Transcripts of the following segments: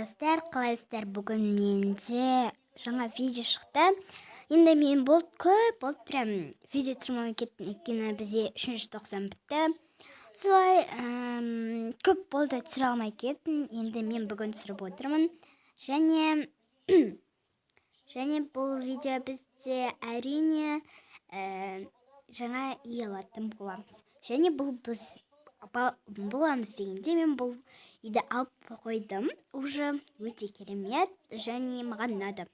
достар, қалайсыздар? Бүгін менде жаңа видео шықты. Енді мен көп болды прям видео түсірмей кеттім, өйткені бізде 3-тоқсан бітті. Солай көп болды түсіре алмай кеттім. Енді мен бүгін түсіріп отырмын. Және бұл видео бізде әрине жаңа үй алатын боламыз. Және бұл біз боламыз дегенде мен бұл үйді алып қойдым. Уже өте керемет және маған ұнады.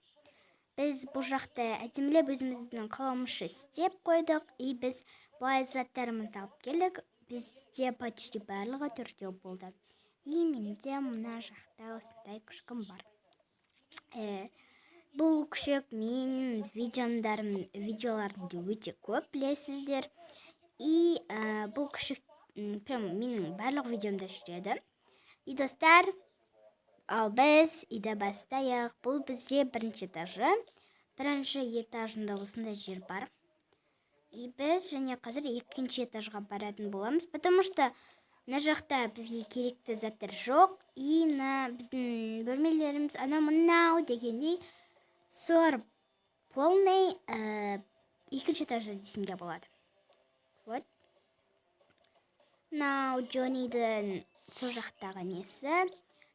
Біз бұл жақта әдемілеп өзіміздің қалауымызша істеп қойдық. И біз былай заттарымызды алып келдік. Бізде почти барлығы 4 болды. И менде мына жақта осындай күшкім бар. Бұл күшік менің видеоларымды өте көп білесіздер. И бұл күшік прям менің барлық видеомда жүреді. И достар, ал біз үйді бастайық. Бұл бізде бірінші этажы. Бірінші этажында осындай жер бар. И біз және қазір екінші этажға баратын боламыз, потому что мына жақта бізге керекті заттар жоқ. И біздің бөлмелеріміз анау дегендей сор полный екінші этажда десем де болады. Вот. Мынау Джоннидің сол жақтағы несі.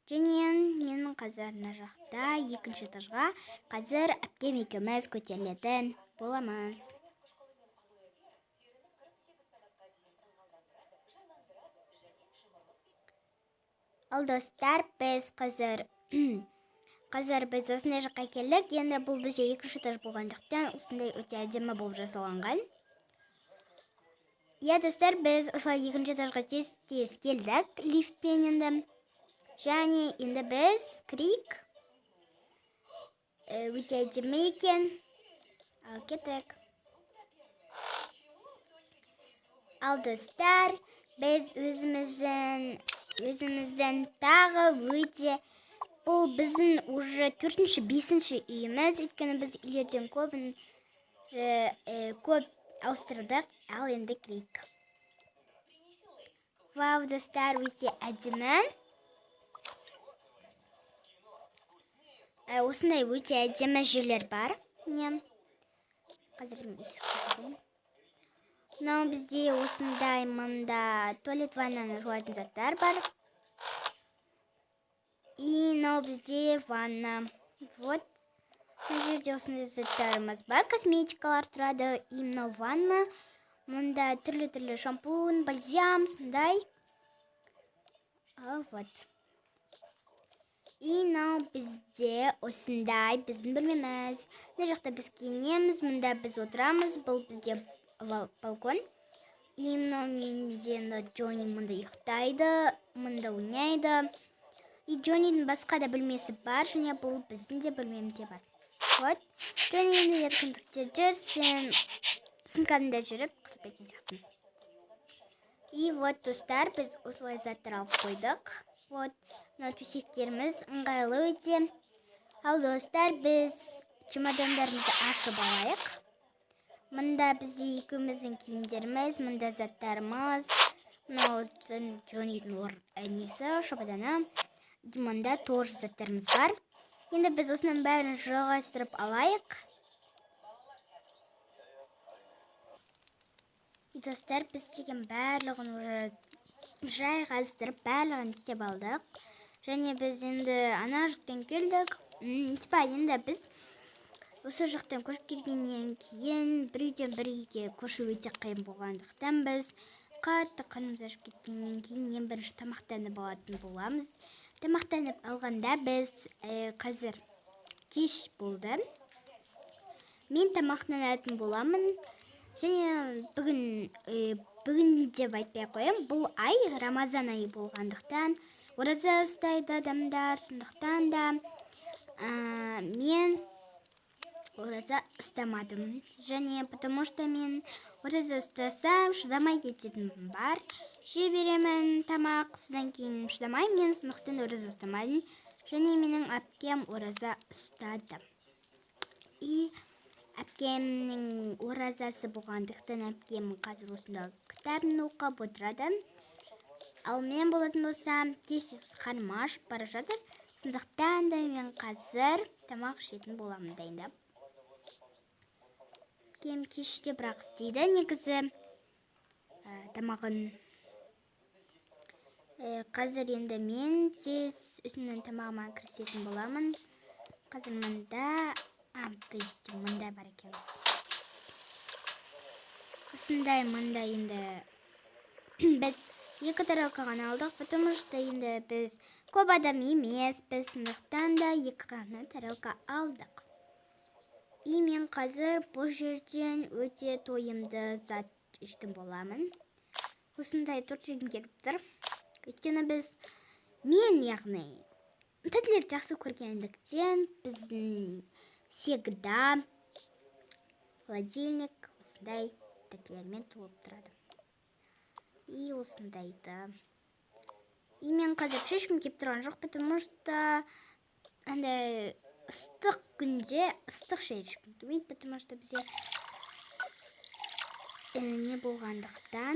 Және мен қазір мына жақта екінші этажға қазір әпкем екеуміз көтерілетін боламыз. Ал достар, біз қазір біз осындай жаққа келдік. Енді бұл бізде екінші этаж болғандықтан осындай өте әдемі болып жасалынған. Достар, біз осылай екінші этажға тез келдік лифтпен енді. Және енді біз кірейік. Өте әдемі екен. Ал кеттік. Ал достар, біз өзіміздің тағы өте бұл біздің уже 4-5 үйіміз. Өйткені біз үйлерден көп ауыстырдық. Ал енді кірейік. Вау, достар, өте әдемі. Осындай өте әдемі жерлер бар. Қазір мен есік жабайын. Мынау бізде осындай мында туалет ваннаны жуатын заттар бар. И мынау бізде ванна. Вот. Мына жерде осындай заттарымыз бар. Косметикалар тұрады. И мынау ванна. Мында түрлі шампунь, бальзам, сондай. Вот. И мынау бізде осындай біздің бөлмеміз. Мына жақта біз киінеміз, мында біз отырамыз. Бұл бізде балкон. И мынау менде Джонни мында ұйықтайды, мында ойнайды. И Джоннидің басқа да бөлмесі бар, және бұл біздің де бөлмемізде бар. Вот. Джонни енді еркіндікте жүрсін. Сумкасында жүріп қызып кеткен сияқтымын. И вот, достар, біз осылай заттар алып қойдық. Вот, мына төсектеріміз ыңғайлы өте. Ал достар, біз чемодандарымызды ашып алайық. Мында бізде екеуміздің киімдеріміз, мында заттарымыз. Мынау Джоннидің несі, шабаданы. Мында тоже заттарымыз бар. Енді біз осының бәрін жалғастырып алайық. Достар, біз деген барлығын уже жайғастырып, барлығын істеп алдық. Және біз енді ана жақтан келдік. Енді біз осы жақтан көшіп келгеннен кейін бір үйден бір үйге көшу өте қиын болғандықтан біз қатты қарнымыз ашып кеткеннен кейін ең бірінші тамақтанып алатын боламыз. Тамақтанып алғанда біз қазір кеш болды. Мен тамақтанатын боламын. Және бүгін деп айтпай қоям, бұл ай Рамазан айы болғандықтан ораза ұстайды адамдар, сондықтан да мен ораза ұстамадым. Және потому что мен ораза ұстасам, шыдамай кететінім бар. Жей беремін тамақ, содан кейін шыдамай, мен сондықтан ораза ұстамадым. Және менің әпкем ораза ұстады. И әпкемнің оразасы болғандықтан әпкем қазір осында кітабын оқып отырады. Ал мен болатын болсам, тез қарным ашып бара жатыр. Сондықтан да мен қазір тамақ ішетін боламын дайындап. Кеште бірақ істейді негізі тамағын. Қазір енді мен тез өзімнің тамағыма кірісетін боламын. Қазір мұнда, мұнда бар екен. Осындай мұнда енді біз 2 тарелка ғана алдық, потому что енді біз көп адам емеспіз, сондықтан да 2 ғана тарелка алдық. И мен қазір бұл жерден өте тойымды зат іштім боламын. Осындай торт жегім келіп тұр. Өйткені мен яғни тәттілерді жақсы көргендіктен біздің всегда холодильник осындай тәттілермен толып тұрады. И осындайды. И мен қазір шешкім келіп тұрған жоқ, потому что ыстық күнде ыстық шай ішкім келмейді, потому что бізде не болғандықтан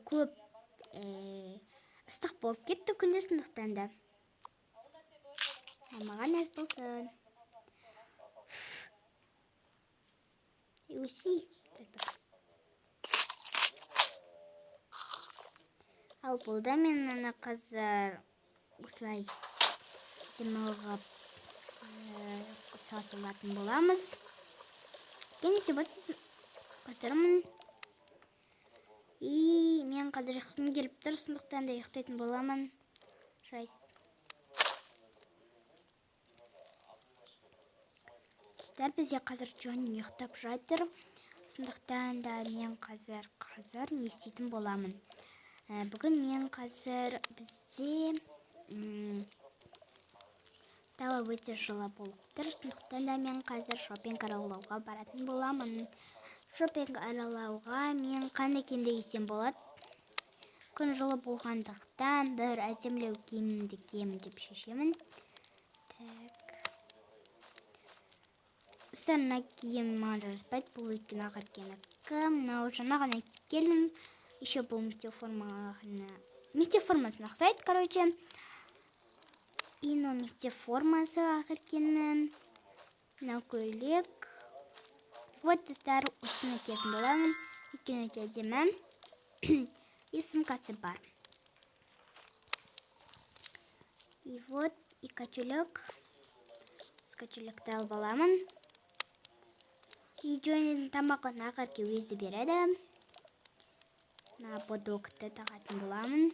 көп ыстық болып кетті күнде, сондықтан да. Маған әз болсын. Ал болды, мен қазір осылай демалғып салатын боламыз. Кенесе батыс отырмын. И мен қазір ұйықтым келіп тұр, сондықтан да ұйықтайтын боламын. Жай. Достар, бізде қазір Джонни ұйықтап жатыр. Сондықтан да мен қазір не істейтін боламын. Бүгін мен қазір бізде тала өте жылы болып тұр. Сондықтан да мен қазір шопинг аралауға баратын боламын. Шопинг аралауға мен қандай киімді кисем болады? Күн жылы болғандықтан бір әдемілеу киімді киемін деп шешемін. Сарна киім маған жараспайды, бұл өйткені ағаркенікі. Мынау жаңа ғана киіп келдім. Еще бұл мектеп формасына ұқсайды, короче. И мектеп формасы ағаркенің. Мынау көйлек. Вот, достар, осыны киетін боламын. Өйткені өте әдемі. И сумкасы бар. И вот, и качелек. С качелекті алып аламын. И Джоннидің тамағын ағарке өзі береді. Бодокты тағатын боламын.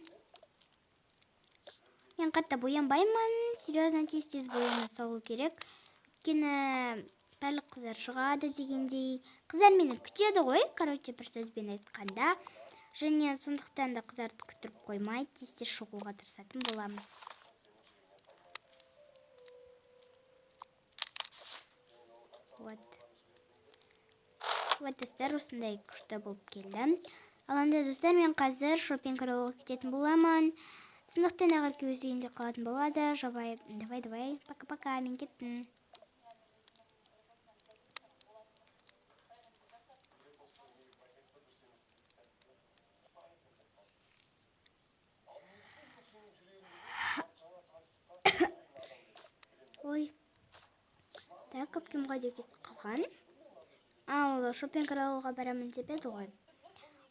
Мен қатта боянбаймын. Серьезно, тез бояна салу керек. Өйткені барлық қыздар шығады дегендей. Қыздар мені күтеді ғой, короче, бір сөзбен айтқанда. Және сондықтан да қыздарды күтіріп қоймайды, тез шығуға тырысатын боламын. Вот, достар, осындай күшті болып келді. Ал анда, достар, мен қазір шопинг аралауға кететін боламын. Сондықтан ағарке өз үйінде қалатын болады. Давай, пока-пока, мен кеттім. Ой, так, көпкемға де кетіп қалған. Ал шопинг аралауға барамын деп еді ғой.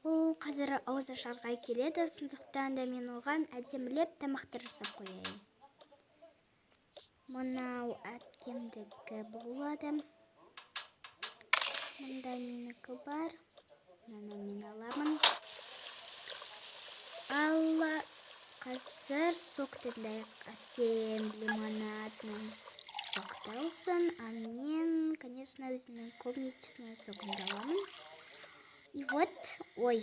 Ол қазір ауыз ашарға келеді, сондықтан да мен оған әдемілеп тамақтар жасап қояйын. Мынау әпкемдікі болады. Мұнда менікі бар. Мынаны мен аламын. Алла, қазір соқтырдайық әпкем лимонадның соқты алсын. А мен, конечно, өзімнің клубничный сокымды аламын. И вот, ой,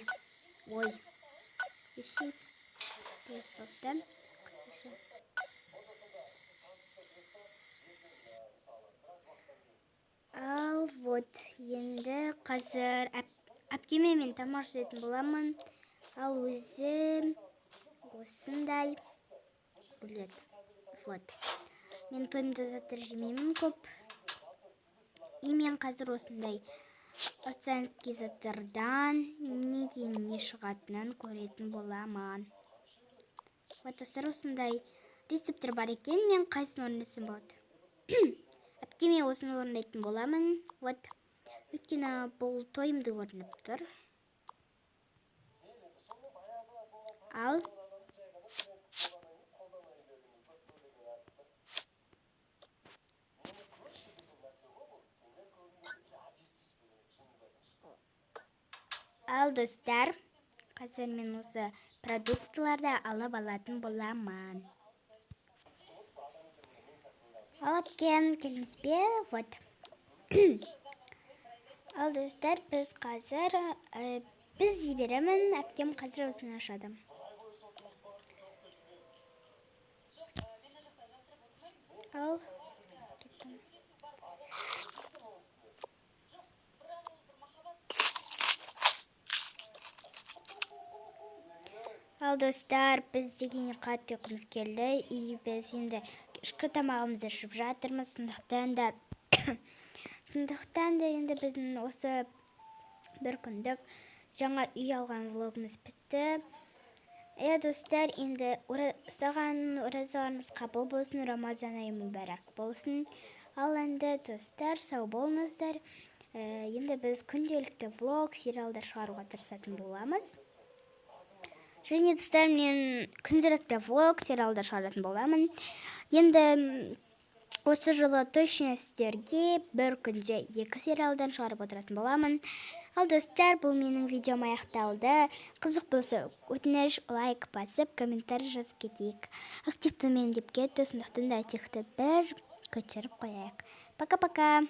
еще потом. Ал вот, енді қазір әпкеме мен тамақ жасайтын боламын. Ал өзі осындай біледі. Вот. Мен тойымда заттар жемеймін көп. И мен қазір осындай оценки заттардан не шығатынын көретін боламын. Вот, достар, осындай рецептер бар екен, мен қайсысын орындасам болады. Әпкеме осыны орындайтын боламын. Вот. Өйткені бұл тойымды орындап тұр. Ал достар, қазір мен осы продуктыларды алып алатын боламын. Ал әпкем, келіңіз бе? Вот. Ал достар, біз қазір біз дей беремін, әпкем қазір осыны ашады. Ал достар, біз дегенде қатты ұйқымыз келді, и біз енді кешкі тамағымызды ішіп жатырмыз. Сондықтан да енді біздің осы бір күндік жаңа үй алған влогымыз бітті. Достар, енді ұстаған оразаларыңыз қабыл болсын, Рамазан айы мүбәрәк болсын. Ал енді достар, сау болыңыздар. Енді біз күнделікті влог, сериалдар шығаруға тырысатын боламыз. Және достар, мен күнделікті влог, сериалдар шығаратын боламын. Енді осы жылы точно сіздерге бір күнде 2 сериалдан шығарып отыратын боламын. Ал достар, бұл менің видеом аяқталды. Қызық болса, өтініш лайк басып, комментарий жазып кетейік. Активті мен деп кетті, сондықтан да активті бір көтеріп қояйық. Пока-пока.